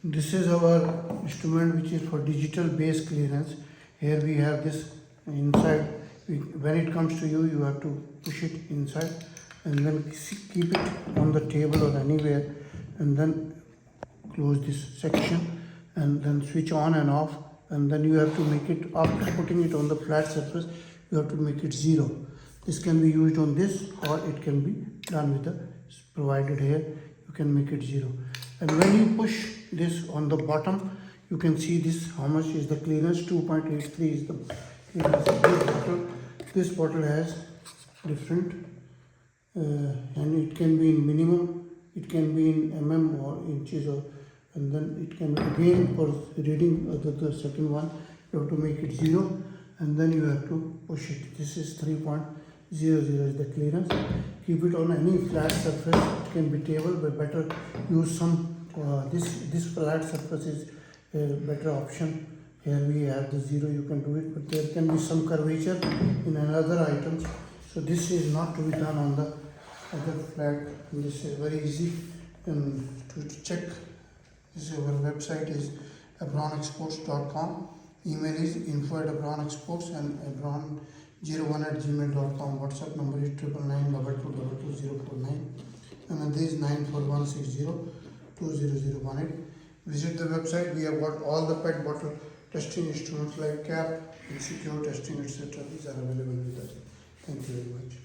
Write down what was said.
This is our instrument which is for digital base clearance. Here we have this inside. When it comes to you, you have to push it inside and then keep it on the table or anywhere, and then close this section and then switch on and off, and then you have to make it, after putting it on the flat surface, you have to make it 0. This can be used on this, or it can be done with the provided here. You can make it 0, and when you push this on the bottom, you can see this, how much is the clearance. 2.83 is the clearance of this bottle. This bottle has different and it can be in minimum, it can be in mm or inches, or and then it can be again for reading the second one. You have to make it 0 and then you have to push it. This is 3.00 is the clearance. Keep it on any flat surface. It can be table, but better use some this flat surface is a better option. Here we have the 0, you can do it, but there can be some curvature in another items, so this is not to be done on the other flat. This is very easy and to check. This is our website is abronexports.com. Email is info@abronexports and abron01@gmail.com. WhatsApp number is 99922222049 and this is 94160200018. Visit the website. We have got all the pet bottle testing instruments like cap, insecure testing, etc. These are available with us. Thank you very much.